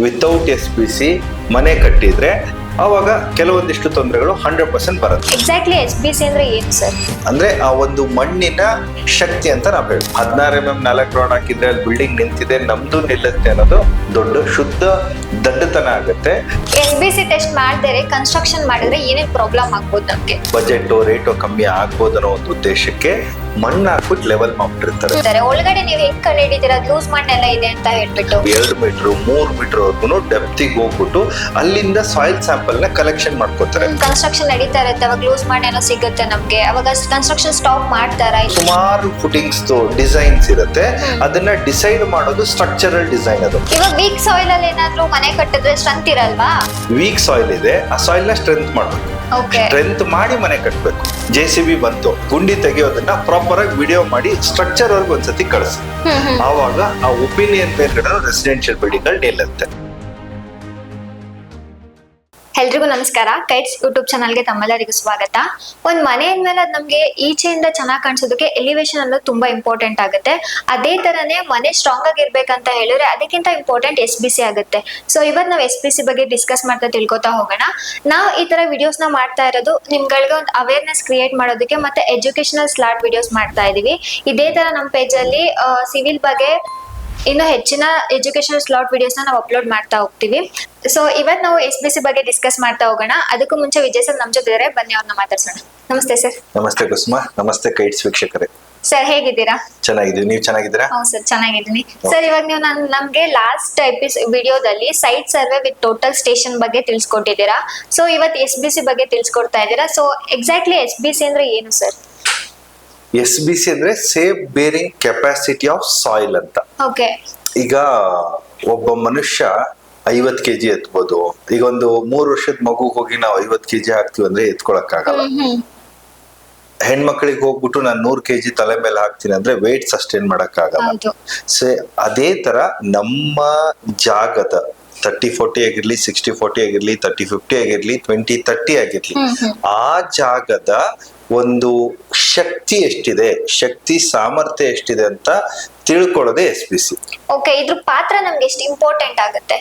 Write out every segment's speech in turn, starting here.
Without SBC ಮನೆ ಕಟ್ಟಿದ್ರೆ ಅವಾಗ ಕೆಲವೊಂದಿಷ್ಟು ತೊಂದರೆಗಳು 100% ಬರುತ್ತೆ. ಎಕ್ಸಾಕ್ಟ್ಲಿ SBC ಅಂದ್ರೆ ಏನು ಸರ್? ಅಂದ್ರೆ ಆ ಒಂದು ಮಣ್ಣಿನ ಶಕ್ತಿ ಅಂತ ನಾವು ಹೇಳಿ 16 mm 4 ರೋಡ್ ಹಾಕಿದ್ರೆ ಅಲ್ಲಿ ಬಿಲ್ಡಿಂಗ್ ನಿಂತಿದೆ ನಮ್ದು ನಿಲ್ಲುತ್ತೆ ಅನ್ನೋದು ದೊಡ್ಡ ಶುದ್ಧ ದಡ್ಡತನ ಆಗುತ್ತೆ. SBC ಟೆಸ್ಟ್ ಮಾಡದೇ ಕನ್ಸ್ಟ್ರಕ್ಷನ್ ಮಾಡಿದ್ರೆ ಏನೇನ್ ಪ್ರಾಬ್ಲಮ್ ಆಗ್ಬೋದು ನಮ್ಗೆ? ಬಜೆಟ್ ರೇಟು ಕಮ್ಮಿ ಆಗ್ಬೋದು ಅನ್ನೋ ಒಂದು ಉದ್ದೇಶಕ್ಕೆ ಮಣ್ಣು ಹಾಕ್ಬಿಟ್ಟು ಲೆವೆಲ್ ಮಾಡ್ಬಿಟ್ಟಿರ್ತಾರೆ. ಒಳಗಡೆ ನೀವು ಹೆಂಗ್ ಕಂಡುಹಿಡಿತೀರಾ ಲೂಸ್ ಮಣ್ಣೆಲ್ಲ ಇದೆ ಅಂತ ಹೇಳ್ಬಿಟ್ಟು? 2 ಮೀಟರ್ 3 ಮೀಟರ್ ವರ್ಗು ಡೆಪ್ತಿಗೆ ಹೋಗ್ಬಿಟ್ಟು ಅಲ್ಲಿಂದ ಸಾಯಿಲ್ ಸ್ಯಾಂಪಲ್ ನ ಕಲೆಕ್ಷನ್ ಮಾಡ್ಕೋತಾರೆ. ಕನ್ಸ್ಟ್ರಕ್ಷನ್ ನಡೀತಾ ಇರುತ್ತೆ, ಅವಾಗ ಲೂಸ್ ಮಣ್ಣೆಲ್ಲ ಸಿಗುತ್ತೆ ನಮ್ಗೆ, ಅವಾಗ ಕನ್ಸ್ಟ್ರಕ್ಷನ್ ಸ್ಟಾಪ್ ಮಾಡ್ತಾರಾ? ಸುಮಾರು ಫುಟಿಂಗ್ಸ್ ಡಿಸೈನ್ಸ್ ಇರುತ್ತೆ, ಅದನ್ನ ಡಿಸೈಡ್ ಮಾಡೋದು ಸ್ಟ್ರಕ್ಚರಲ್ ಡಿಸೈನ್. ಅದು ಇವಾಗ ವೀಕ್ ಸಾಯಿಲ್ ಅಲ್ಲಿ ಏನಾದ್ರು ಮನೆ ಕಟ್ಟಿದ್ರೆ ಸ್ಟ್ರೆಂತ್ ಇರಲ್ವಾ? ವೀಕ್ ಸಾಯಿಲ್ ಇದೆ, ಆ ಸಾಯಿಲ್ ನ ಸ್ಟ್ರೆಂತ್ ಮಾಡ್ಬೇಕು. ಸ್ಟ್ರೆಂತ್ ಮಾಡಿ ಮನೆ ಕಟ್ಟಬೇಕು. JCB ಬಂತು ಗುಂಡಿ ತೆಗೆಯೋದನ್ನ ಪ್ರಾಪರ್ ಆಗಿ ವಿಡಿಯೋ ಮಾಡಿ ಸ್ಟ್ರಕ್ಚರ್ ವರ್ಗು ಒಂದ್ಸತಿ ಕಳಿಸಿ, ಆವಾಗ ಆ ಒಪಿನಿಯನ್ ಮೇಲ್ಗಡೆ ರೆಸಿಡೆನ್ಶಿಯಲ್ ಬಿಲ್ಡಿಂಗ್ ಅಲ್ಲಿ ನಿಲ್ಲುತ್ತೆ. ಎಲ್ರಿಗೂ ನಮಸ್ಕಾರ. ಕೈಟ್ಸ್ ಯೂಟ್ಯೂಬ್ ಚಾನಲ್ಗೆ ತಮ್ಮೆಲ್ಲರಿಗೂ ಸ್ವಾಗತ. ಒಂದ್ ಮನೆ ಅಂದ್ಮೇಲೆ ಅದ್ ನಮ್ಗೆ ಈಚೆಯಿಂದ ಚೆನ್ನಾಗಿ ಕಾಣಿಸೋದಕ್ಕೆ ಎಲಿವೇಶನ್ ಅನ್ನೋದು ತುಂಬಾ ಇಂಪಾರ್ಟೆಂಟ್ ಆಗುತ್ತೆ. ಅದೇ ತರನೇ ಮನೆ ಸ್ಟ್ರಾಂಗ್ ಆಗಿರ್ಬೇಕಂತ ಹೇಳಿದ್ರೆ ಅದಕ್ಕಿಂತ ಇಂಪಾರ್ಟೆಂಟ್ SBC ಆಗುತ್ತೆ. ಸೊ ಇವತ್ತು ನಾವು SBC ಬಗ್ಗೆ ಡಿಸ್ಕಸ್ ಮಾಡ್ತಾ ತಿಳ್ಕೊತಾ ಹೋಗೋಣ. ನಾವು ಈ ತರ ವಿಡಿಯೋಸ್ ನ ಮಾಡ್ತಾ ಇರೋದು ನಿಮ್ಗಳಿಗೆ ಒಂದು ಅವೇರ್ನೆಸ್ ಕ್ರಿಯೇಟ್ ಮಾಡೋದಕ್ಕೆ ಮತ್ತೆ ಎಜುಕೇಶನಲ್ ಸ್ಲಾಟ್ ವಿಡಿಯೋಸ್ ಮಾಡ್ತಾ ಇದೀವಿ. ಇದೇ ತರ ನಮ್ಮ ಪೇಜ್ ಅಲ್ಲಿ ಸಿವಿಲ್ ಬಗ್ಗೆ ಇನ್ನು ಹೆಚ್ಚಿನ ಎಜುಕೇಶನಲ್ ಸ್ಲಾಟ್ ವಿಡಿಯೋಸ್ ನಾವು ಅಪ್ಲೋಡ್ ಮಾಡ್ತಾ ಹೋಗ್ತೀವಿ. ಸೊ ಇವತ್ತು ನಾವು SBC ಬಗ್ಗೆ ಡಿಸ್ಕಸ್ ಮಾಡ್ತಾ ಹೋಗೋಣ. ಅದಕ್ಕೂ ಮುಂಚೆ ವಿಜಯ್ ಸರ್ ನಮ್ ಜೊತೆ ಇದ್ದಾರೆ, ಬನ್ನಿ ಅವ್ರನ್ನ ಮಾತಾಡ್ಸೋಣ. ನಮಸ್ತೆ ಸರ್. ನಮಸ್ತೆ ಕುಸುಮ. ನಮಸ್ತೆ ಕೈಟ್ಸ್ ವೀಕ್ಷಕರೇ. ಸರ್ ಹೇಗಿದ್ದೀರಾ? ಚೆನ್ನಾಗಿದ್ದೀವಿ, ನೀವು ಚೆನ್ನಾಗಿದ್ದೀರಾ? ಹೌದು ಸರ್, ಚೆನ್ನಾಗಿದ್ದೀನಿ. ಸರ್ ಇವಾಗ ನೀವು ನಮ್ಗೆ ಲಾಸ್ಟ್ ವಿಡಿಯೋದಲ್ಲಿ site survey with total station ಬಗ್ಗೆ ತಿಳಿಸ್ಕೊಟ್ಟಿದ್ದೀರಾ. ಸೊ ಇವತ್ತು SBC ಬಗ್ಗೆ ತಿಳಿಸ್ಕೊಡ್ತಾ ಇದ್ದೀರಾ. ಸೊ ಎಕ್ಸಾಕ್ಟ್ಲಿ SBC ಅಂದ್ರೆ ಏನು ಸರ್? SBC ಅಂದ್ರೆ safe bearing capacity of soil ಅಂತ. ಓಕೆ. ಈಗ ಒಬ್ಬ ಮನುಷ್ಯ 50 kg ಎತ್ಬೋದು. ಈಗ ಒಂದು 3 ವರ್ಷದ ಮಗು ಹೋಗಿ ನಾವು 50 kg ಹಾಕ್ತಿವಿ ಅಂದ್ರೆ ಎತ್ಕೊಳಕ್ ಆಗಲ್ಲ. ಹೆಣ್ಮಕ್ಳಿಗೆ ಹೋಗ್ಬಿಟ್ಟು ನಾನು 100 kg ತಲೆ ಮೇಲೆ ಹಾಕ್ತೀನಿ ಅಂದ್ರೆ ವೇಟ್ ಸಸ್ಟೈನ್ ಮಾಡಕ್ ಆಗಲ್ಲ. ಅದೇ ತರ ನಮ್ಮ ಜಾಗದ 30-40 ಆಗಿರ್ಲಿ, 60-40 ಆಗಿರ್ಲಿ, 30-50 ಆಗಿರ್ಲಿ, 20-30 ಆಗಿರ್ಲಿ, ಆ ಜಾಗದ ಒಂದು ಶಕ್ತಿ ಎಷ್ಟಿದೆ, ಶಕ್ತಿ ಸಾಮರ್ಥ್ಯ ಎಷ್ಟಿದೆ ಅಂತ ತಿಳ್ಕೊಳ್ಳೋದೇ SBC. ಓಕೆ, ಇದ್ರ ಪಾತ್ರ ನಮ್ಗೆ ಎಷ್ಟು ಇಂಪಾರ್ಟೆಂಟ್ ಆಗುತ್ತೆ?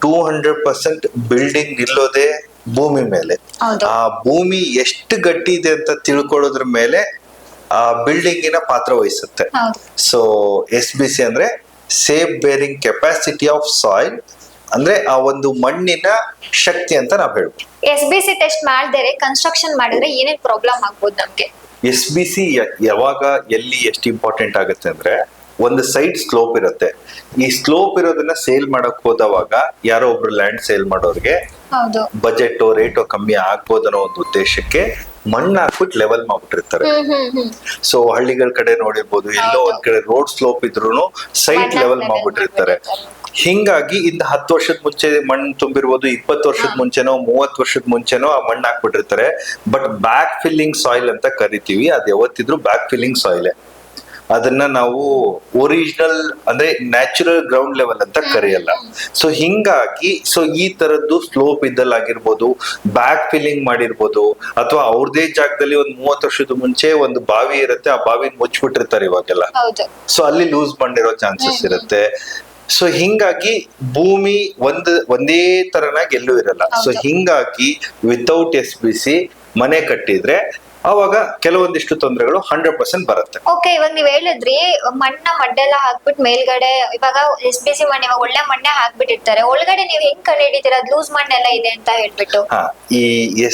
200% ಬಿಲ್ಡಿಂಗ್ ನಿಲ್ಲೋದೇ ಭೂಮಿ ಮೇಲೆ. ಆ ಭೂಮಿ ಎಷ್ಟು ಗಟ್ಟಿ ಇದೆ ಅಂತ ತಿಳ್ಕೊಳ್ಳೋದ್ರ ಮೇಲೆ ಆ ಬಿಲ್ಡಿಂಗಿನ ಪಾತ್ರ ವಹಿಸುತ್ತೆ. ಸೊ SBC ಅಂದ್ರೆ safe bearing capacity of soil, ಅಂದ್ರೆ ಆ ಒಂದು ಮಣ್ಣಿನ ಶಕ್ತಿ ಅಂತ ನಾವ್ ಹೇಳ್ಬೋದು. SBC ಟೆಸ್ಟ್ ಮಾಡದೇ ಕನ್ಸ್ಟ್ರಕ್ಷನ್ ಮಾಡಿದ್ರೆ ಏನೇನ್ ಪ್ರಾಬ್ಲಮ್ ಆಗ್ಬೋದು ನಮ್ಗೆ? SBC ಯಾವಾಗ ಎಲ್ಲಿ ಎಷ್ಟು ಇಂಪಾರ್ಟೆಂಟ್ ಆಗುತ್ತೆ ಅಂದ್ರೆ, ಒಂದು ಸೈಡ್ ಸ್ಲೋಪ್ ಇರುತ್ತೆ. ಈ ಸ್ಲೋಪ್ ಇರೋದನ್ನ ಸೇಲ್ ಮಾಡಕ್ ಹೋದವಾಗ ಯಾರೋ ಒಬ್ರು ಲ್ಯಾಂಡ್ ಸೇಲ್ ಮಾಡೋರ್ಗೆ ಬಜೆಟ್ ರೇಟು ಕಮ್ಮಿ ಆಗ್ಬೋದು ಅನ್ನೋ ಒಂದು ಉದ್ದೇಶಕ್ಕೆ ಮಣ್ಣು ಹಾಕ್ಬಿಟ್ಟು ಲೆವೆಲ್ ಮಾಡ್ಬಿಟ್ಟಿರ್ತಾರೆ. ಸೊ ಹಳ್ಳಿಗಳ ಕಡೆ ನೋಡಿರ್ಬೋದು, ಎಲ್ಲೋ ಒಂದ್ ಕಡೆ ರೋಡ್ ಸ್ಲೋಪ್ ಇದ್ರು ಸೈಟ್ ಲೆವೆಲ್ ಮಾಡ್ಬಿಟ್ಟಿರ್ತಾರೆ. ಹಿಂಗಾಗಿ ಇಂದ 10 ವರ್ಷದ ಮುಂಚೆ ಮಣ್ಣು ತುಂಬಿರ್ಬೋದು, 20 ವರ್ಷದ ಮುಂಚೆನೋ 30 ವರ್ಷದ ಮುಂಚೆನೋ ಆ ಮಣ್ಣು ಹಾಕ್ಬಿಟ್ಟಿರ್ತಾರೆ. ಬಟ್ ಬ್ಯಾಕ್ ಫಿಲ್ಲಿಂಗ್ ಸಾಯಿಲ್ ಅಂತ ಕರಿತೀವಿ, ಅದ್ ಯಾವತ್ತಿದ್ರು ಬ್ಯಾಕ್ ಫಿಲ್ಲಿಂಗ್ ಸಾಯಿಲ್. ಅದನ್ನ ನಾವು ಒರಿಜಿನಲ್ ಅಂದ್ರೆ ನ್ಯಾಚುರಲ್ ಗ್ರೌಂಡ್ ಲೆವೆಲ್ ಅಂತ ಕರೆಯಲ್ಲ. ಸೊ ಹಿಂಗಾಗಿ ಈ ತರದ್ದು ಸ್ಲೋಪ್ ಇದ್ದಲ್ಲಾಗಿರ್ಬೋದು, ಬ್ಯಾಕ್ ಫಿಲ್ಲಿಂಗ್ ಮಾಡಿರ್ಬೋದು, ಅಥವಾ ಅವ್ರದೇ ಜಾಗದಲ್ಲಿ ಒಂದ್ 30 ವರ್ಷದ ಮುಂಚೆ ಒಂದು ಬಾವಿ ಇರುತ್ತೆ, ಆ ಬಾವಿನ ಮುಚ್ಚಿಬಿಟ್ಟಿರ್ತಾರೆ ಇವಾಗೆಲ್ಲ. ಸೊ ಅಲ್ಲಿ ಲೂಸ್ ಮಾಡಿರೋ ಚಾನ್ಸಸ್ ಇರುತ್ತೆ. ಸೊ ಹಿಂಗಾಗಿ ಭೂಮಿ ಒಂದೇ ತರನಾಗಿ ಎಲ್ಲೂ ಇರಲ್ಲ. ಸೊ ಹಿಂಗಾಗಿ ವಿತೌಟ್ SBC ಮನೆ ಕಟ್ಟಿದ್ರೆ ಅವಾಗ ಕೆಲವೊಂದಿಷ್ಟು ತೊಂದರೆಗಳು 100% ಬರುತ್ತೆ. ಓಕೆ, ಇವಾಗ ನೀವ್ ಹೇಳಿದ್ರಿ ಮಡ್ಡೆಲ್ಲ ಹಾಕ್ಬಿಟ್ಟು ಮೇಲ್ಗಡೆ ಇವಾಗ SBC ಮಣ್ಣು ಇವಾಗ ಒಳ್ಳೆ ಮಣ್ಣೆ ಹಾಕ್ಬಿಟ್ಟಿರ್ತಾರೆ, ಒಳಗಡೆ ನೀವ್ ಹೆಂಗ್ ಕಂಡುಹಿಡಿತೀರಾ ಲೂಸ್ ಮಣ್ಣೆಲ್ಲ ಇದೆ ಅಂತ ಹೇಳ್ಬಿಟ್ಟು? ಈ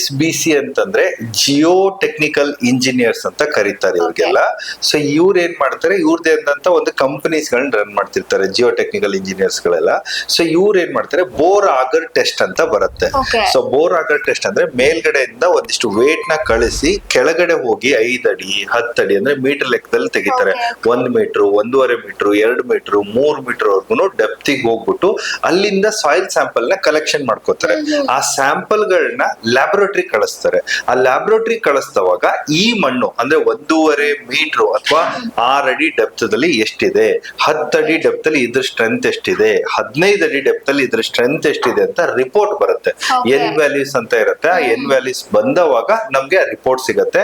SBC ಅಂತಂದ್ರೆ ಜಿಯೋ ಟೆಕ್ನಿಕಲ್ ಇಂಜಿನಿಯರ್ಸ್ ಅಂತ ಕರೀತಾರೆ ಇವ್ರಿಗೆಲ್ಲ. ಸೊ ಇವ್ರ ಏನ್ ಮಾಡ್ತಾರೆ, ಇವ್ರದೇ ಆದಂತ ಒಂದು ಕಂಪನೀಸ್ ಗಳನ್ನ ರನ್ ಮಾಡ್ತಿರ್ತಾರೆ, ಜಿಯೋ ಟೆಕ್ನಿಕಲ್ ಇಂಜಿನಿಯರ್ಸ್ ಗಳೆಲ್ಲ. ಸೊ ಇವ್ರ ಏನ್ ಮಾಡ್ತಾರೆ, ಬೋರ್ ಆಗರ್ ಟೆಸ್ಟ್ ಅಂತ ಬರುತ್ತೆ. ಸೊ ಬೋರ್ ಆಗರ್ ಟೆಸ್ಟ್ ಅಂದ್ರೆ ಮೇಲ್ಗಡೆಯಿಂದ ಒಂದಿಷ್ಟು ವೇಟ್ ನ ಕಳಿಸಿ ಕೆಳಗಡೆ ಹೋಗಿ 5 ಅಡಿ 10 ಅಡಿ ಅಂದ್ರೆ ಮೀಟರ್ ಲೆಕ್ಕದಲ್ಲಿ ತೆಗಿತಾರೆ. 1 ಮೀಟರ್ 1.5 ಮೀಟರ್ 2 ಮೀಟರ್ 3 ಮೀಟರ್ ವರ್ಗು ಡೆಪ್ತಿಗೆ ಹೋಗ್ಬಿಟ್ಟು ಅಲ್ಲಿಂದ ಸಾಯಿಲ್ ಸ್ಯಾಂಪಲ್ ನ ಕಲೆಕ್ಷನ್ ಮಾಡ್ಕೋತಾರೆ. ಆ ಸ್ಯಾಂಪಲ್ ಗಳನ್ನ ಲ್ಯಾಬೊರೇಟರಿ ಕಳಿಸ್ತಾರೆ. ಆ ಲ್ಯಾಬೊರೇಟರಿ ಕಳಿಸಿದವಾಗ ಈ ಮಣ್ಣು ಅಂದ್ರೆ 1.5 ಮೀಟರ್ ಅಥವಾ 6 ಅಡಿ ಡೆಪ್ತ್ ದಲ್ಲಿ ಎಷ್ಟಿದೆ, 10 ಅಡಿ ಡೆಪ್ತ್ ಅಲ್ಲಿ ಇದ್ರ ಸ್ಟ್ರೆಂತ್ ಎಷ್ಟಿದೆ, 15 ಅಡಿ ಡೆಪ್ತ್ ಅಲ್ಲಿ ಇದ್ರ ಸ್ಟ್ರೆಂತ್ ಎಷ್ಟಿದೆ ಅಂತ ರಿಪೋರ್ಟ್ ಬರುತ್ತೆ. ಎನ್ ವ್ಯಾಲ್ಯೂಸ್ ಅಂತ ಇರುತ್ತೆ. ಆ ಎನ್ ವ್ಯಾಲ್ಯೂಸ್ ಬಂದವಾಗ ನಮ್ಗೆ ರಿಪೋರ್ಟ್ ಸಿಗುತ್ತೆ. ಇರುತ್ತೆ.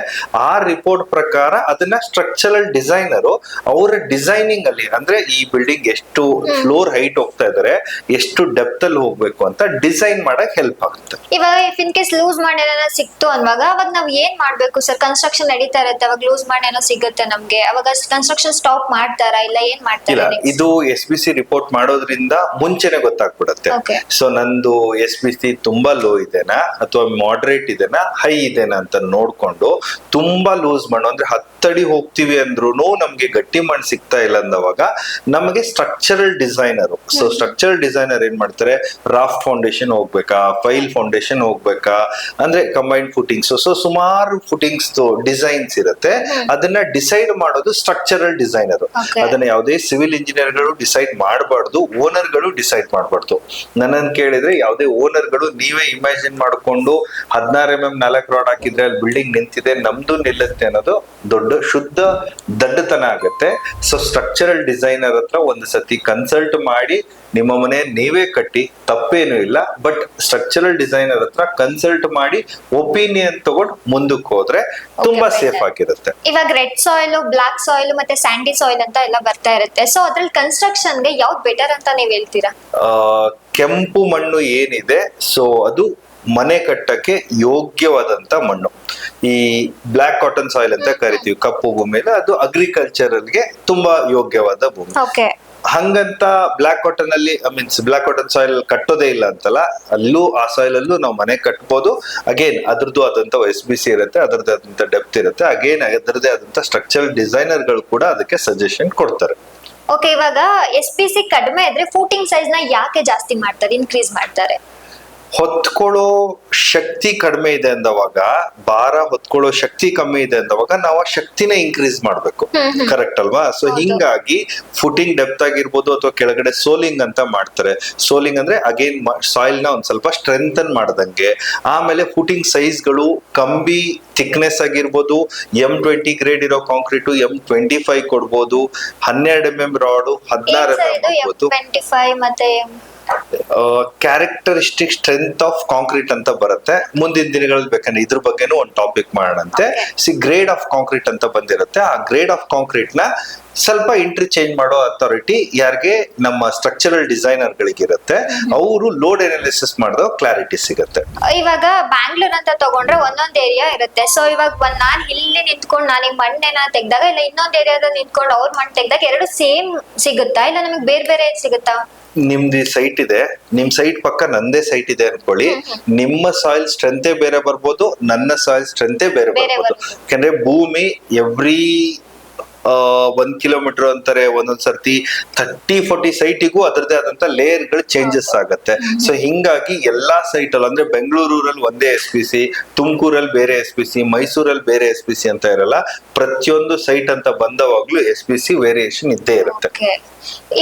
ಆ ರಿಪೋರ್ಟ್ ಪ್ರಕಾರ ಅದನ್ನ ಸ್ಟ್ರಕ್ಚರಲ್ ಡಿಸೈನರು ಅವರ ಡಿಸೈನಿಂಗ್ ಅಲ್ಲಿ ಅಂದ್ರೆ ಈ ಬಿಲ್ಡಿಂಗ್ ಎಷ್ಟು ಫ್ಲೋರ್ ಹೈಟ್ ಹೋಗ್ತಾ ಇದಾರೆ, ಎಷ್ಟು ಡೆಪ್ತ್ ಅಲ್ಲಿ ಹೋಗ್ಬೇಕು ಅಂತ ಡಿಸೈನ್ ಮಾಡಕ್ ಹೆಲ್ಪ್ ಆಗುತ್ತೆ. ಇವಾಗ ಇಫ್ ಇನ್ ಕೇಸ್ ಲೂಸ್ ಮಾಡಿ ಏನೋ ಸಿಕ್ತು ಅನ್ವಾಗ ಅವಾಗ ನಾವ್ ಏನ್ ಮಾಡ್ಬೇಕು ಸರ್? ಕನ್ಸ್ಟ್ರಕ್ಷನ್ ನಡೀತಾ ಇರುತ್ತೆ, ಅವಾಗ ಲೂಸ್ ಮಾಡಿ ಏನೋ ಸಿಗುತ್ತೆ ನಮ್ಗೆ, ಅವಾಗ ಕನ್ಸ್ಟ್ರಕ್ಷನ್ ಸ್ಟಾಪ್ ಮಾಡ್ತಾರಾ ಇಲ್ಲ ಏನ್ ಮಾಡ್ತಾರಾ? ಇದು SBC ರಿಪೋರ್ಟ್ ಮಾಡೋದ್ರಿಂದ ಮುಂಚೆನೆ ಗೊತ್ತಾಗ್ಬಿಡುತ್ತೆ. ಸೊ ನಂದು SBC ತುಂಬಾ ಲೋ ಇದೆನಾ ಅಥವಾ ಮಾಡರೇಟ್ ಇದೆನಾ ಹೈ ಇದೆನಾ ಅಂತ ನೋಡ್ಕೊಂಡು, ತುಂಬಾ ಲೂಸ್ ಮಾಡೋ ಅಂದ್ರೆ 10 ಅಡಿ ಹೋಗ್ತಿವಿ ಅಂದ್ರೂ ನಮ್ಗೆ ಗಟ್ಟಿ ಮಣ್ಣು ಸಿಗ್ತಾ ಇಲ್ಲ ಅಂದವಾಗ ನಮಗೆ structural designer. So structural designer ಏನ್ ಮಾಡ್ತಾರೆ, ರಾಫ್ಟ್ ಫೌಂಡೇಶನ್ ಹೋಗ್ಬೇಕಾ, ಫೈಲ್ ಫೌಂಡೇಶನ್ ಹೋಗ್ಬೇಕಾ, ಅಂದ್ರೆ ಕಂಬೈನ್ಡ್ ಫುಟಿಂಗ್ಸ್. ಸೊ ಸುಮಾರು ಫುಟಿಂಗ್ಸ್ ಡಿಸೈನ್ಸ್ ಇರುತ್ತೆ. ಅದನ್ನ ಡಿಸೈಡ್ ಮಾಡೋದು ಸ್ಟ್ರಕ್ಚರಲ್ ಡಿಸೈನರ್. ಅದನ್ನ ಯಾವುದೇ ಸಿವಿಲ್ ಇಂಜಿನಿಯರ್ ಗಳು ಡಿಸೈಡ್ ಮಾಡಬಾರ್ದು, ಓನರ್ ಗಳು ಡಿಸೈಡ್ ಮಾಡಬಾರ್ದು. ನನ್ನನ್ನು ಕೇಳಿದ್ರೆ ಯಾವುದೇ ಓನರ್ ಗಳು ನೀವೇ ಇಮ್ಯಾಜಿನ್ ಮಾಡ್ಕೊಂಡು 16 mm 4 ರಾಡ್ ಹಾಕಿದ್ರೆ ಅಲ್ಲಿ ಬಿಲ್ಡಿಂಗ್ ನಿಂತಿದೆ ನಮ್ದು ನಿಲ್ಲುತ್ತೆ ಅನ್ನೋದು ದೊಡ್ಡ ಶುದ್ಧ ದಡ್ಡತನ ಆಗುತ್ತೆ. ಸೊ ಸ್ಟ್ರಕ್ಚರಲ್ ಡಿಸೈನರ್ ಹತ್ರ ಒಂದು ಸತಿ ಕನ್ಸಲ್ಟ್ ಮಾಡಿ ನಿಮ್ಮ ಮನೆ ನೀವೇ ಕಟ್ಟಿ, ತಪ್ಪೇನು ಇಲ್ಲ. ಬಟ್ ಸ್ಟ್ರಕ್ಚರಲ್ ಡಿಸೈನರ್ ಹತ್ರ ಕನ್ಸಲ್ಟ್ ಮಾಡಿ ಒಪಿನಿಯನ್ ತಗೊಂಡು ಮುಂದಕ್ಕೆ ಹೋದ್ರೆ ತುಂಬಾ ಸೇಫ್ ಆಗಿರುತ್ತೆ. ಇವಾಗ ರೆಡ್ ಸಾಯಿಲ್, ಬ್ಲಾಕ್ ಸಾಯಿಲ್ ಮತ್ತೆ ಸ್ಯಾಂಡಿ ಸಾಯಿಲ್ ಅಂತ ಎಲ್ಲ ಬರ್ತಾ ಇರುತ್ತೆ. ಸೊ ಅದ್ರಲ್ಲಿ ಕನ್ಸ್ಟ್ರಕ್ಷನ್ ಗೆ ಯಾವ್ದು ಬೆಟರ್ ಅಂತ ನೀವ್ ಹೇಳ್ತೀರಾ? ಕೆಂಪು ಮಣ್ಣು ಏನಿದೆ, ಸೊ ಅದು ಮನೆ ಕಟ್ಟಕ್ಕೆ ಯೋಗ್ಯವಾದಂತ ಮಣ್ಣು. ಈ ಬ್ಲಾಕ್ ಕಾಟನ್ ಸಾಯಿಲ್ ಅಂತ ಕರಿತೀವಿ, ಕಪ್ಪು ಭೂಮಿ, ಅದು ಅಗ್ರಿಕಲ್ಚರಲ್ಗೆ ತುಂಬಾ ಯೋಗ್ಯವಾದ ಭೂಮಿ. ಹಂಗಂತ ಬ್ಲಾಕ್ ಕಾಟನ್ ಅಲ್ಲಿ ಮೀನ್ಸ್ ಬ್ಲಾಕ್ ಕಾಟನ್ ಸಾಯಿಲ್ ಕಟ್ಟೋದೇ ಇಲ್ಲ ಅಂತಲ್ಲ, ಅಲ್ಲೂ ಆ ಸಾಯಿಲ್ ಅಲ್ಲೂ ನಾವು ಮನೆ ಕಟ್ಬೋದು. ಅಗೇನ್ ಅದ್ರದ್ದು ಆದಂತ SBC ಇರುತ್ತೆ, ಅದರದ್ದೇ ಆದಂತ ಡೆಪ್ತ್ ಇರುತ್ತೆ. ಅಗೇನ್ ಅದರದ್ದೇ ಆದಂತ ಸ್ಟ್ರಕ್ಚರಲ್ ಡಿಸೈನರ್ ಗಳು ಕೂಡ ಅದಕ್ಕೆ ಸಜೆಷನ್ ಕೊಡ್ತಾರೆ. ಓಕೆ, ಇವಾಗ SBC ಕಡಿಮೆ ಇದ್ರೆ ಫೂಟಿಂಗ್ ಸೈಜ್ ನ ಯಾಕೆ ಜಾಸ್ತಿ ಮಾಡ್ತಾರೆ, ಇನ್ಕ್ರೀಸ್ ಮಾಡ್ತಾರೆ? ಹೊತ್ಕೊಳ್ಳೋ ಶಕ್ತಿ ಕಡಿಮೆ ಇದೆ ಅಂದವಾಗ, ಭಾರ ಹೊತ್ಕೊಳ್ಳೋ ಶಕ್ತಿ ಕಮ್ಮಿ ಇದೆ ಅಂದವಾಗ ನಾವು ಆ ಶಕ್ತಿನ ಇನ್ಕ್ರೀಸ್ ಮಾಡ್ಬೇಕು. ಕರೆಕ್ಟ್ ಅಲ್ವಾ? ಸೊ ಹಿಂಗಾಗಿ ಫುಟಿಂಗ್ ಡೆಪ್ತ್ ಆಗಿರ್ಬೋದು ಅಥವಾ ಕೆಳಗಡೆ ಸೋಲಿಂಗ್ ಅಂತ ಮಾಡ್ತಾರೆ. ಸೋಲಿಂಗ್ ಅಂದ್ರೆ ಅಗೇನ್ ಸಾಯಿಲ್ ನ ಒಂದ್ ಸ್ವಲ್ಪ ಸ್ಟ್ರೆಂಥನ್ ಮಾಡ್ದಂಗೆ. ಆಮೇಲೆ ಫುಟಿಂಗ್ ಸೈಜ್ ಗಳು ಕಂಬಿ ಥಿಕ್ನೆಸ್ ಆಗಿರ್ಬೋದು, M20 ಗ್ರೇಡ್ ಇರೋ ಕಾಂಕ್ರೀಟ್ M25 ಕೊಡ್ಬೋದು, 12 mm ರಾಡ್ 16 mm ಮತ್ತೆ ಕ್ಯಾರೆಕ್ಟರಿಸ್ಟಿಕ್ ಸ್ಟ್ರೆಂತ್ ಆಫ್ ಕಾಂಕ್ರೀಟ್ ಅಂತ ಬರುತ್ತೆ. ಮುಂದಿನ ದಿನಗಳಲ್ಲಿ ಬೇಕಂದ್ರೆ ಇದ್ರ ಬಗ್ಗೆನೂ ಒಂದು ಟಾಪಿಕ್ ಮಾಡೋಣಂತೆ. ಗ್ರೇಡ್ ಆಫ್ ಕಾಂಕ್ರೀಟ್ ಅಂತ ಬಂದಿರುತ್ತೆ. ಆ ಗ್ರೇಡ್ ಆಫ್ ಕಾಂಕ್ರೀಟ್ ನ ಸ್ವಲ್ಪ ಇಂಟರ್ಚೇಂಜ್ ಮಾಡೋ ಅಥಾರಿಟಿ ಯಾರಿಗೆ, ನಮ್ಮ ಸ್ಟ್ರಕ್ಚರಲ್ ಡಿಸೈನರ್ ಗಳಿಗಿರುತ್ತೆ. ಅವರು ಲೋಡ್ ಅನಾಲಿಸಿಸ್ ಮಾಡಿದ ಕ್ಲಾರಿಟಿ ಸಿಗುತ್ತೆ. ಇವಾಗ ಬ್ಯಾಂಗ್ಳೂರ್ ಅಂತ ತಗೊಂಡ್ರೆ ಒಂದೊಂದ್ ಏರಿಯಾ ಇರುತ್ತೆ. ಸೊ ಇವಾಗ ನಾನ್ ಇಲ್ಲಿ ನಿಂತ್ಕೊಂಡು ನಾನು ಮಣ್ಣೆನ ತೆಗ್ದಾಗ, ಇಲ್ಲ ಇನ್ನೊಂದ್ ಏರಿಯಾದ ನಿಂತ್ಕೊಂಡು ಅವ್ರ ಮಣ್ಣು ತೆಗ್ದಾಗ ಎರಡು ಸೇಮ್ ಸಿಗುತ್ತಾ, ಇಲ್ಲ ನಮಗೆ ಬೇರೆ ಬೇರೆ ಸಿಗುತ್ತಾ? ನಿಮ್ದು ಸೈಟ್ ಇದೆ, ನಿಮ್ ಸೈಟ್ ಪಕ್ಕ ನಂದೇ ಸೈಟ್ ಇದೆ ಅನ್ಕೊಳ್ಳಿ, ನಿಮ್ಮ ಸಾಯಿಲ್ ಸ್ಟ್ರೆಂತೆ ಬೇರೆ ಬರ್ಬೋದು, ನನ್ನ ಸಾಯಿಲ್ ಸ್ಟ್ರೆಂತೆ ಬೇರೆ ಬರ್ಬೋದು. ಯಾಕಂದ್ರೆ ಭೂಮಿ ಎವ್ರಿ 1 ಕಿಲೋಮೀಟರ್ ಅಂತಾರೆ, ಒಂದೊಂದ್ ಸರ್ತಿ 30-40 ಸೈಟಿಗೂ ಅದರದೇ ಆದಂತ ಲೇಯರ್ ಗಳು ಚೇಂಜಸ್ ಆಗತ್ತೆ. ಸೊ ಹಿಂಗಾಗಿ ಎಲ್ಲಾ ಸೈಟ್ ಅಲ್ಲಿ ಅಂದ್ರೆ ಬೆಂಗಳೂರಲ್ಲಿ ಒಂದೇ SBC, ತುಮಕೂರಲ್ಲಿ ಬೇರೆ SBC, ಮೈಸೂರಲ್ಲಿ ಬೇರೆ SBC ಅಂತ ಇರಲ್ಲ. ಪ್ರತಿಯೊಂದು ಸೈಟ್ ಅಂತ ಬಂದವಾಗ್ಲೂ SBC ವೇರಿಯೇಷನ್ ಇದ್ದೇ ಇರುತ್ತೆ.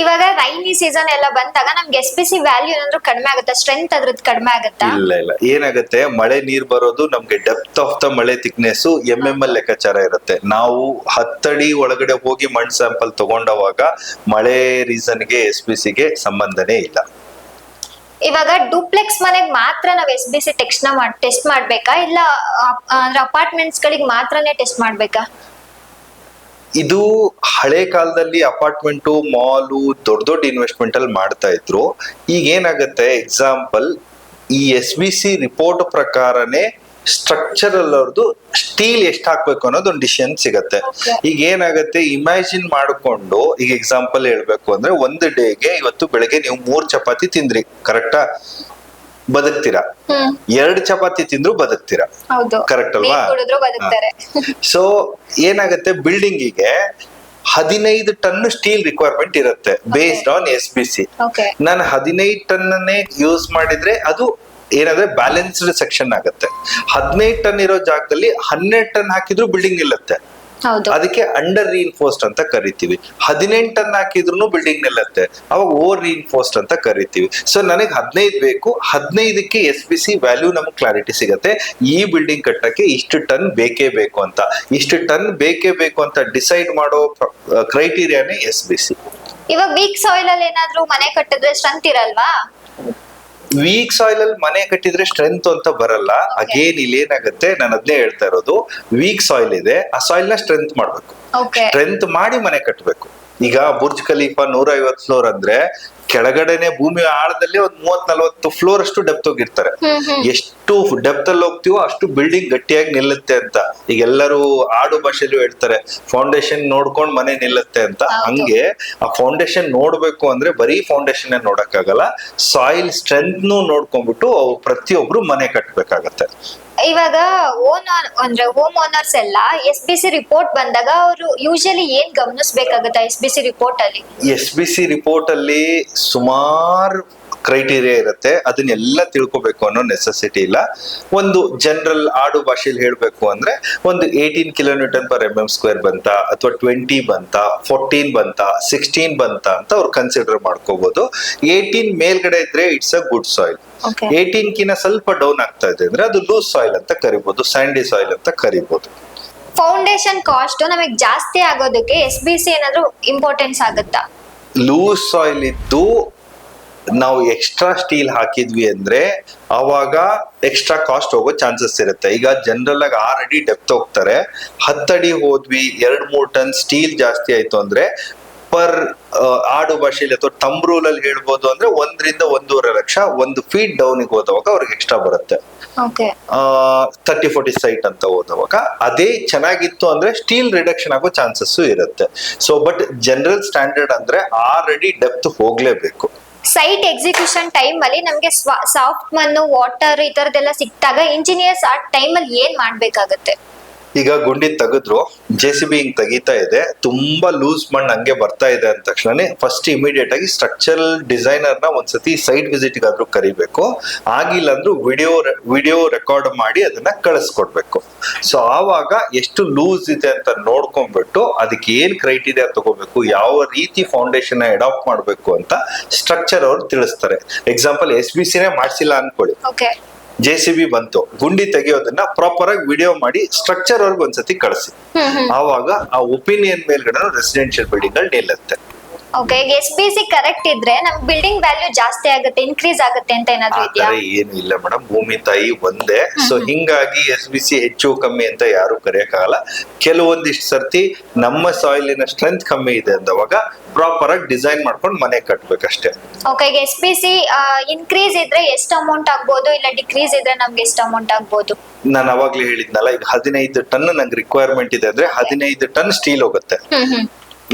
ಇವಾಗ ರೈನಿ ಸೀಸನ್ ಎಲ್ಲ ಬಂದಾಗ ನಮ್ಗೆ SBC ವ್ಯಾಲ್ಯೂ ಏನಾದ್ರು ಕಡಿಮೆ ಆಗುತ್ತಾ, ಸ್ಟ್ರೆಂತ್ ಅದ್ರದ್ದು ಕಡಿಮೆ ಆಗುತ್ತಾ? ಇಲ್ಲ, ಏನಾಗುತ್ತೆ, ಮಳೆ ನೀರ್ ಬರೋದು ನಮ್ಗೆ ಡೆಪ್ತ್ ಆಫ್ ದ ಮಳೆ ಥಿಕ್ನೆಸ್ MML ಲೆಕ್ಕಾಚಾರ ಇರುತ್ತೆ. ನಾವು 10 ಅಡಿ ಒಳಗಡೆ ಹೋಗಿ ಮಣ್ಣು ಸ್ಯಾಂಪಲ್ ತಗೊಂಡವಾಗ ಮಳೆ ರೀಸನ್ಗೆ SBCಗೆ ಸಂಬಂಧನೇ ಇಲ್ಲ. ಇವಾಗ ಡೂಪ್ಲೆಕ್ಸ್ ಮನೆಗೆ ಮಾತ್ರ ನಾವ್ SBC ಟೆಸ್ಟ್ ಮಾಡ್ಬೇಕಾ, ಇಲ್ಲ ಅಪಾರ್ಟ್ಮೆಂಟ್ಸ್ ಗಳಿಗೆ ಮಾತ್ರನೇ ಟೆಸ್ಟ್ ಮಾಡ್ಬೇಕಾ? ಇದು ಹಳೆ ಕಾಲದಲ್ಲಿ ಅಪಾರ್ಟ್ಮೆಂಟು, ಮಾಲು, ದೊಡ್ಡ ಇನ್ವೆಸ್ಟ್ಮೆಂಟ್ ಅಲ್ಲಿ ಮಾಡ್ತಾ ಇದ್ರು. ಈಗ ಏನಾಗುತ್ತೆ, ಎಕ್ಸಾಂಪಲ್ ಈ SBC ರಿಪೋರ್ಟ್ ಪ್ರಕಾರನೇ ಸ್ಟ್ರಕ್ಚರಲ್ ಅವ್ರದ್ದು ಸ್ಟೀಲ್ ಎಷ್ಟು ಹಾಕ್ಬೇಕು ಅನ್ನೋದು ಒಂದು ಡಿಸಿಷನ್ ಸಿಗತ್ತೆ. ಈಗ ಏನಾಗುತ್ತೆ, ಇಮ್ಯಾಜಿನ್ ಮಾಡ್ಕೊಂಡು, ಈಗ ಎಕ್ಸಾಂಪಲ್ ಹೇಳ್ಬೇಕು ಅಂದ್ರೆ, ಒಂದು ಡೇಗೆ ಇವತ್ತು ಬೆಳಗ್ಗೆ ನೀವು 3 ಚಪಾತಿ ತಿಂದ್ರಿ, ಕರೆಕ್ಟಾ? ಬದುಕ್ತೀರಾ. 2 ಚಪಾತಿ ತಿಂದ್ರು ಬದುಕ್ತೀರಾ, ಕರೆಕ್ಟ್ ಅಲ್ವಾ? ಸೊ ಏನಾಗುತ್ತೆ, ಬಿಲ್ಡಿಂಗಿಗೆ 15 ಟನ್ ಸ್ಟೀಲ್ ರಿಕ್ವೈರ್ಮೆಂಟ್ ಇರುತ್ತೆ ಬೇಸ್ಡ್ ಆನ್ SBC. ನಾನು 15 ಟನ್ನೇ ಯೂಸ್ ಮಾಡಿದ್ರೆ ಅದು ಏನಂದ್ರೆ ಬ್ಯಾಲೆನ್ಸ್ಡ್ ಸೆಕ್ಷನ್ ಆಗುತ್ತೆ. 15 ಟನ್ ಇರೋ ಜಾಗದಲ್ಲಿ 12 ಟನ್ ಹಾಕಿದ್ರು ಬಿಲ್ಡಿಂಗ್ ನಿಲ್ಲುತ್ತೆ. ಅದಕ್ಕೆ ಅಂಡರ್ ರೀಇನ್ಫೋರ್ಸ್ಡ್ ಅಂತ ಕರಿತೀವಿ. 18 ಟನ್ ಹಾಕಿದ್ರು ಬಿಲ್ಡಿಂಗ್ ನಿಲ್ಲುತ್ತೆ, ಅವಾಗ ಓವರ್ ರೀಇನ್ಫೋರ್ಸ್ಡ್ ಅಂತ ಕರಿತೀವಿ. ಸೊ ನನಗೆ 15 ಬೇಕು, 15ಕ್ಕೆ SBC ವ್ಯಾಲ್ಯೂ ನಮ್ಗೆ ಕ್ಲಾರಿಟಿ ಸಿಗತ್ತೆ. ಈ ಬಿಲ್ಡಿಂಗ್ ಕಟ್ಟಕ್ಕೆ ಇಷ್ಟು ಟನ್ ಬೇಕೇ ಬೇಕು ಅಂತ, ಇಷ್ಟು ಟನ್ ಬೇಕೇ ಬೇಕು ಅಂತ ಡಿಸೈಡ್ ಮಾಡೋ ಕ್ರೈಟೀರಿಯಾನೇ SBC. ಇವಾಗ ವೀಕ್ ಸಾಯಿಲ್ ಅಲ್ಲಿ ಏನಾದ್ರೂ ಮನೆ ಕಟ್ಟಿದ್ರೆ ಸ್ಟ್ರೆಂತ್ ಇರಲ್ವಾ? ವೀಕ್ ಸಾಯಿಲ್ ಅಲ್ಲಿ ಮನೆ ಕಟ್ಟಿದ್ರೆ ಸ್ಟ್ರೆಂತ್ ಅಂತ ಬರಲ್ಲ. ಅಗೇನ್ ಇಲ್ಲಿ ಏನಾಗುತ್ತೆ, ನಾನು ಅದನ್ನೇ ಹೇಳ್ತಾ ಇರೋದು, ವೀಕ್ ಸಾಯಿಲ್ ಇದೆ, ಆ ಸಾಯಿಲ್ ನ ಸ್ಟ್ರೆಂತ್ ಮಾಡ್ಬೇಕು, ಸ್ಟ್ರೆಂತ್ ಮಾಡಿ ಮನೆ ಕಟ್ಟಬೇಕು. ಈಗ ಬುರ್ಜ್ ಖಲೀಫಾ 150 ಫ್ಲೋರ್ ಅಂದ್ರೆ ಕೆಳಗಡೆನೆ ಭೂಮಿ ಆಳದಲ್ಲಿ ಒಂದ್ 30-40 ಫ್ಲೋರ್ ಅಷ್ಟು ಡೆಪ್ತ್ ಹೋಗಿರ್ತಾರೆ. ಎಷ್ಟು ಡೆಪ್ತ್ ಅಲ್ಲಿ ಹೋಗ್ತೀವೋ ಅಷ್ಟು ಬಿಲ್ಡಿಂಗ್ ಗಟ್ಟಿಯಾಗಿ ನಿಲ್ಲುತ್ತೆ ಅಂತ. ಈಗ ಎಲ್ಲರೂ ಆಡು ಭಾಷೆಲ್ಲೂ ಹೇಳ್ತಾರೆ, ಫೌಂಡೇಶನ್ ನೋಡ್ಕೊಂಡ್ ಮನೆ ನಿಲ್ಲುತ್ತೆ ಅಂತ. ಹಂಗೆ ಆ ಫೌಂಡೇಶನ್ ನೋಡ್ಬೇಕು ಅಂದ್ರೆ ಬರೀ ಫೌಂಡೇಶನ್ ನೋಡಕ್ಕಾಗಲ್ಲ, ಸಾಯಿಲ್ ಸ್ಟ್ರೆಂತ್ ನೋಡ್ಕೊಂಡ್ಬಿಟ್ಟು ಪ್ರತಿಯೊಬ್ರು ಮನೆ ಕಟ್ಬೇಕಾಗತ್ತೆ. ಇವಾಗ ಹೋಮ್ ಓನರ್ಸ್ ಎಲ್ಲ SBC ರಿಪೋರ್ಟ್ ಬಂದಾಗ ಅವರು ಯೂಶಲಿ ಏನ್ ಗಮನಿಸಬೇಕಾಗುತ್ತೆ? SBC ರಿಪೋರ್ಟ್ ಅಲ್ಲಿ SBC ರಿಪೋರ್ಟ್ ಅಲ್ಲಿ ಸುಮಾರು ಕ್ರೈಟೀರಿಯಾ ಇರುತ್ತೆ, ಅದನ್ನೆಲ್ಲ ತಿಳ್ಕೊಬೇಕು ಅನ್ನೋ ನೆಸೆಸಿಟಿ ಇಲ್ಲ. ಒಂದು ಜನರಲ್ ಆಡು ಭಾಷೆಯಲ್ಲಿ ಹೇಳ್ಬೇಕು ಅಂದ್ರೆ ಒಂದು 18 kN/mm² ಬಂತ, ಅಥವಾ 20 ಬಂತ, 14 ಬಂತ, 16 ಬಂತ ಅಂತ ಅವ್ರು ಕನ್ಸಿಡರ್ ಮಾಡ್ಕೋಬಹುದು. 18 ಮೇಲ್ಗಡೆ ಇದ್ರೆ ಇಟ್ಸ್ ಅ ಗುಡ್ ಸಾಯಿಲ್. 18 ಕಿನ ಸ್ವಲ್ಪ ಡೌನ್ ಆಗ್ತಾ ಇದೆ ಅಂದ್ರೆ ಅದು ಲೂಸ್ ಸಾಯಿಲ್ ಅಂತ ಕರಿಬಹುದು, ಸ್ಯಾಂಡಿ ಸಾಯಿಲ್ ಅಂತ ಕರಿಬಹುದು. ಫೌಂಡೇಶನ್ ಕಾಸ್ಟ್ ನಮಗೆ ಜಾಸ್ತಿ ಆಗೋದಕ್ಕೆ SBC ಏನಾದ್ರೂ ಇಂಪಾರ್ಟೆನ್ಸ್ ಆಗುತ್ತಾ? ಲೂಸ್ ಸಾಯಿಲ್ ಇದ್ದು ನಾವು ಎಕ್ಸ್ಟ್ರಾ ಸ್ಟೀಲ್ ಹಾಕಿದ್ವಿ ಅಂದ್ರೆ ಅವಾಗ ಎಕ್ಸ್ಟ್ರಾ ಕಾಸ್ಟ್ ಹೋಗೋ ಚಾನ್ಸಸ್ ಇರುತ್ತೆ. ಈಗ ಜನರಲ್ ಆಗಿ 6 ಅಡಿ ಡೆಪ್ತ್ ಹೋಗ್ತಾರೆ, 10 ಅಡಿ ಹೋದ್ವಿ, 2-3 ಟನ್ ಸ್ಟೀಲ್ ಜಾಸ್ತಿ ಆಯ್ತು ಅಂದ್ರೆ ಪರ್ ಆಡು ಭಾಷೆಯಲ್ಲಿ ಅಥವಾ ಥಂಬ್ ರೂಲ್ ಅಲ್ಲಿ ಹೇಳ್ಬೋದು ಅಂದ್ರೆ 1 ರಿಂದ 1.5 ಲಕ್ಷ 1 ಫೀಟ್ ಡೌನ್ ಹೋದವಾಗ ಅವ್ರಿಗೆ ಎಕ್ಸ್ಟ್ರಾ ಬರುತ್ತೆ. 30-40 ಸೈಟ್ ಅಂತ ಹೋದವಾಗ ಅದೇ ಚೆನ್ನಾಗಿತ್ತು ಅಂದ್ರೆ ಸ್ಟೀಲ್ ರಿಡಕ್ಷನ್ ಆಗೋ ಚಾನ್ಸಸ್ ಇರುತ್ತೆ. ಸೊ ಬಟ್ ಜನರಲ್ ಸ್ಟ್ಯಾಂಡರ್ಡ್ ಅಂದ್ರೆ 6 ಅಡಿ ಡೆಪ್ತ್ ಹೋಗ್ಲೇಬೇಕು. ಸೈಟ್ ಎಕ್ಸಿಕ್ಯೂಷನ್ ಟೈಮ್ ಅಲ್ಲಿ ನಮ್ಗೆ ಸಾಫ್ಟ್ ಮಣ್ಣು, ವಾಟರ್ ಈ ತರದೆಲ್ಲ ಸಿಕ್ತಾಗ ಇಂಜಿನಿಯರ್ಸ್ ಆ ಟೈಮ್ ಅಲ್ಲಿ ಏನ್ ಮಾಡ್ಬೇಕಾಗತ್ತೆ? ಈಗ ಗುಂಡಿ ತೆಗೆದ್ರು, JCB ಹಿಂಗ್ ತೆಗಿತಾ ಇದೆ, ತುಂಬಾ ಲೂಸ್ ಮಣ್ಣು ಹಂಗೆ ಬರ್ತಾ ಇದೆ ಅಂದ ತಕ್ಷಣ ಫಸ್ಟ್ ಇಮಿಡಿಯೇಟ್ ಆಗಿ ಸ್ಟ್ರಕ್ಚರಲ್ ಡಿಸೈನರ್ ನ ಒಂದ್ಸತಿ ಸೈಟ್ ವಿಸಿಟ್ ಗಾದ್ರೂ ಕರಿಬೇಕು. ಆಗಿಲ್ಲ ಅಂದ್ರೂ ವಿಡಿಯೋ ರೆಕಾರ್ಡ್ ಮಾಡಿ ಅದನ್ನ ಕಳಿಸ್ಕೊಡ್ಬೇಕು. ಸೊ ಆವಾಗ ಎಷ್ಟು ಲೂಸ್ ಇದೆ ಅಂತ ನೋಡ್ಕೊಂಡ್ಬಿಟ್ಟು ಅದಕ್ಕೆ ಏನ್ ಕ್ರೈಟೀರಿಯಾ ತಗೋಬೇಕು, ಯಾವ ರೀತಿ ಫೌಂಡೇಶನ್ ಅಡಾಪ್ಟ್ ಮಾಡ್ಬೇಕು ಅಂತ ಸ್ಟ್ರಕ್ಚರ್ ಅವ್ರು ತಿಳಿಸ್ತಾರೆ. ಎಕ್ಸಾಂಪಲ್ SBC ಮಾಡ್ಸಿಲ್ಲ ಅನ್ಕೊಳ್ಳಿ, JCB ಬಂತು, ಗುಂಡಿ ತೆಗಿಯೋದನ್ನ ಪ್ರಾಪರ್ ಆಗಿ ವಿಡಿಯೋ ಮಾಡಿ ಸ್ಟ್ರಕ್ಚರ್ ಅವ್ರಿಗೆ ಒಂದ್ಸತಿ ಕಳಿಸಿ. ಆವಾಗ ಆ ಒಪಿನಿಯನ್ ಮೇಲ್ಗಡೆ ರೆಸಿಡೆನ್ಶಿಯಲ್ ಬಿಲ್ಡಿಂಗ್ ಅಲ್ಲಿ ನಿಲ್ಲುತ್ತೆ. SBC ಕರೆಕ್ಟ್ ಇದ್ರೆ ನಮ್ ಬಿಲ್ಡಿಂಗ್ ವ್ಯಾಲ್ಯೂ ಜಾಸ್ತಿ ಆಗುತ್ತೆ, ಇನ್ಕ್ರೀಸ್ ಆಗುತ್ತೆ ಅಂತ ಏನಾದ್ರು ಇದೆಯಾ? ಏನು ಇಲ್ಲ ಮೇಡಮ್, ಭೂಮಿ ತಾಯಿ ಒಂದೇ. ಸೊ ಹಿಂಗಾಗಿ SBC ಹೆಚ್ಚು ಕಮ್ಮಿ ಅಂತ ಯಾರು ಕರೆಯಕ್ಕಾಗಲ್ಲ. ಕೆಲವೊಂದಿಷ್ಟು ಸರ್ತಿ ನಮ್ಮ ಸಾಯಿಲಿನ ಸ್ಟ್ರೆಂತ್ ಕಮ್ಮಿ ಇದೆ ಅಂದವಾಗ ಪ್ರಾಪರ್ ಆಗಿ ಡಿಸೈನ್ ಮಾಡ್ಕೊಂಡು ಮನೆ ಕಟ್ಬೇಕಷ್ಟೇ. SBC ಇನ್ಕ್ರೀಸ್ ಇದ್ರೆ ಎಷ್ಟು ಅಮೌಂಟ್ ಆಗ್ಬೋದು, ಇಲ್ಲ ಡಿಕ್ರೀಸ್ ಇದ್ರೆ ನಮ್ಗೆ ಎಷ್ಟು ಅಮೌಂಟ್ ಆಗ್ಬೋದು? ನಾನು ಅವಾಗ್ಲೇ ಹೇಳಿದ್ನಲ್ಲ, ಈಗ 15 ಟನ್ ನಂಗೆ ರಿಕ್ವೈರ್ಮೆಂಟ್ ಇದೆ ಅಂದ್ರೆ 15 ಟನ್ ಸ್ಟೀಲ್ ಹೋಗುತ್ತೆ.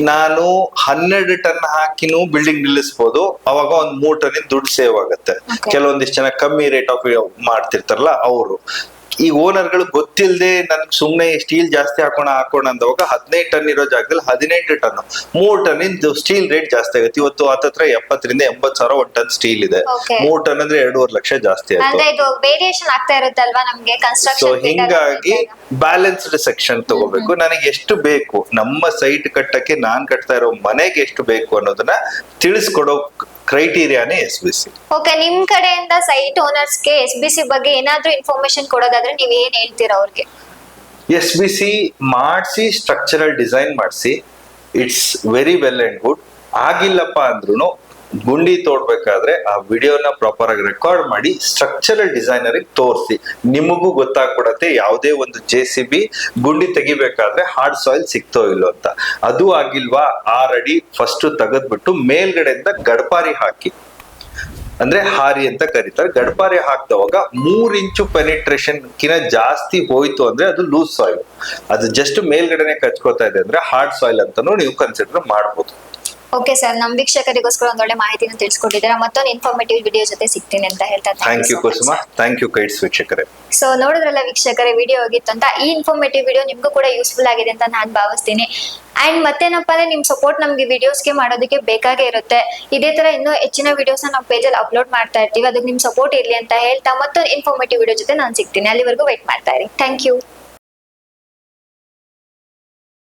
ನಾನು 12 ಟನ್ ಹಾಕಿನೂ ಬಿಲ್ಡಿಂಗ್ ನಿಲ್ಲಿಸಬಹುದು, ಅವಾಗ ಒಂದ್ 3 ಟನ್ ದುಡ್ಡು ಸೇವ್ ಆಗುತ್ತೆ. ಕೆಲವೊಂದಿಷ್ಟು ಜನ ಕಮ್ಮಿ ರೇಟ್ ಆಫ್ ಮಾಡ್ತಿರ್ತಾರಲ್ಲ ಅವರು. ಈ ಓನರ್ಗಳು ಗೊತ್ತಿಲ್ಲದೆ ನನ್ಗೆ ಸುಮ್ನೆ ಸ್ಟೀಲ್ ಜಾಸ್ತಿ ಹಾಕೋಣ ಅಂದವಾಗ 15 ಟನ್ ಇರೋ ಜಾಗದಲ್ಲಿ 18 ಟನ್, 3 ಟನ್ ಇಂದು ಸ್ಟೀಲ್ ರೇಟ್ ಜಾಸ್ತಿ ಆಗುತ್ತೆ. ಇವತ್ತು ಹತ್ತತ್ರ 70 ರಿಂದ 80 ಸಾವಿರ 1 ಟನ್ ಸ್ಟೀಲ್ ಇದೆ. 3 ಟನ್ ಅಂದ್ರೆ 2.5 ಲಕ್ಷ ಜಾಸ್ತಿ ಆಯ್ತು. ಸೊ ಹಿಂಗಾಗಿ ಬ್ಯಾಲೆನ್ಸ್ಡ್ ಸೆಕ್ಷನ್ ತಗೋಬೇಕು. ನನಗೆ ಎಷ್ಟು ಬೇಕು, ನಮ್ಮ ಸೈಟ್ ಕಟ್ಟಕ್ಕೆ ನಾನ್ ಕಟ್ತಾ ಇರೋ ಮನೆಗೆ ಎಷ್ಟು ಬೇಕು ಅನ್ನೋದನ್ನ ತಿಳಿಸ್ಕೊಡೋ ಕ್ರೈಟೀರಿಯಾನೇ SBC. ನಿಮ್ ಕಡೆಯಿಂದ ಸೈಟ್ ಓನರ್ಸ್ಗೆ SBC ಬಗ್ಗೆ ಏನಾದ್ರೂ ಇನ್ಫಾರ್ಮೇಶನ್ ಕೊಡೋದಾದ್ರೆ ನೀವ್ ಏನ್ ಹೇಳ್ತೀರಾ ಅವ್ರಿಗೆ? SBC ಮಾಡಿಸಿ ಸ್ಟ್ರಕ್ಚರಲ್ ಡಿಸೈನ್ ಮಾಡಿಸಿ, it's very well and good. ಆಗಿಲ್ಲಪ್ಪ ಅಂದ್ರೂ ಗುಂಡಿ ತೋಡ್ಬೇಕಾದ್ರೆ ಆ ವಿಡಿಯೋನ ಪ್ರಾಪರ್ ಆಗಿ ರೆಕಾರ್ಡ್ ಮಾಡಿ ಸ್ಟ್ರಕ್ಚರಲ್ ಡಿಸೈನರ್ ತೋರಿಸಿ, ನಿಮಗೂ ಗೊತ್ತಾಗ್ಬಿಡತ್ತೆ ಯಾವುದೇ ಒಂದು JCB ಗುಂಡಿ ತೆಗಿಬೇಕಾದ್ರೆ ಹಾರ್ಡ್ ಸಾಯಿಲ್ ಸಿಕ್ತೋ ಇಲ್ಲೋ ಅಂತ. ಅದು ಆಗಿಲ್ವಾ, 6 ಅಡಿ ಫಸ್ಟ್ ತೆಗೆದ್ಬಿಟ್ಟು ಮೇಲ್ಗಡೆಯಿಂದ ಗಡ್ಪಾರಿ ಹಾಕಿ, ಅಂದ್ರೆ ಹಾರಿ ಅಂತ ಕರೀತಾರೆ, ಗಡ್ಪಾರಿ ಹಾಕ್ದವಾಗ 3 ಇಂಚು ಪೆನಿಟ್ರೇಷನ್ ಕಿನ ಜಾಸ್ತಿ ಹೋಯ್ತು ಅಂದ್ರೆ ಅದು ಲೂಸ್ ಸಾಯಿಲ್. ಅದು ಜಸ್ಟ್ ಮೇಲ್ಗಡೆನೆ ಕಚ್ಕೋತಾ ಇದೆ ಅಂದ್ರೆ ಹಾರ್ಡ್ ಸಾಯಿಲ್ ಅಂತಾನು ನೀವು ಕನ್ಸಿಡರ್ ಮಾಡ್ಬೋದು. ಓಕೆ ಸರ್, ನಮ್ಮ ವೀಕ್ಷಕರಿಗೋಸ್ಕರ ಒಂದೊಳ್ಳೆ ಮಾಹಿತಿನ ತಿಳಿಸ್ಕೊಟ್ಟಿದ್ದೀರಾ. ಮತ್ತೊಂದು ಇನ್ಫಾರ್ಮೇಟಿವ್ ವಿಡಿಯೋ ಜೊತೆ ಸಿಗ್ತೀನಿ ಅಂತ ಹೇಳ್ತಾ thank you Kusuma. Thank you Kites ವೀಕ್ಷಕರೇ. ಸೊ ನೋಡಿದ್ರಲ್ಲ ವೀಕ್ಷಕರೇ, ವಿಡಿಯೋ ಹೋಗಿತ್ತು ಅಂತ. ಈ ಇನ್ಫಾರ್ಮೇಟಿವ್ ವಿಡಿಯೋ ನಿಮ್ಗೂ ಕೂಡ ಯೂಸ್ಫುಲ್ ಆಗಿದೆ ಅಂತ ನಾನು ಭಾವಿಸ್ತೀನಿ. ಅಂಡ್ ಮತ್ತೇನಪ್ಪ ಅಂದ್ರೆ ನಿಮ್ ಸಪೋರ್ಟ್ ನಮ್ಗೆ ವಿಡಿಯೋಸ್ಗೆ ಮಾಡೋದಕ್ಕೆ ಬೇಕಾಗೇ ಇರುತ್ತೆ. ಇದೇ ತರ ಇನ್ನೂ ಹೆಚ್ಚಿನ ವಿಡಿಯೋಸ್ ನಾವು ಪೇಜಲ್ಲಿ ಅಪ್ಲೋಡ್ ಮಾಡ್ತಾ ಇರ್ತೀವಿ. ಅದಕ್ಕೆ ನಿಮ್ ಸಪೋರ್ಟ್ ಇರ್ಲಿ ಅಂತ ಹೇಳ್ತಾ ಮತ್ತೊಂದು ಇನ್ಫಾರ್ಮೇಟಿವ್ ವಿಡಿಯೋ ಜೊತೆ ನಾನು ಸಿಗ್ತೀನಿ. ಅಲ್ಲಿವರೆಗೂ ವೇಟ್ ಮಾಡ್ತಾ ಇರಿ. Thank you.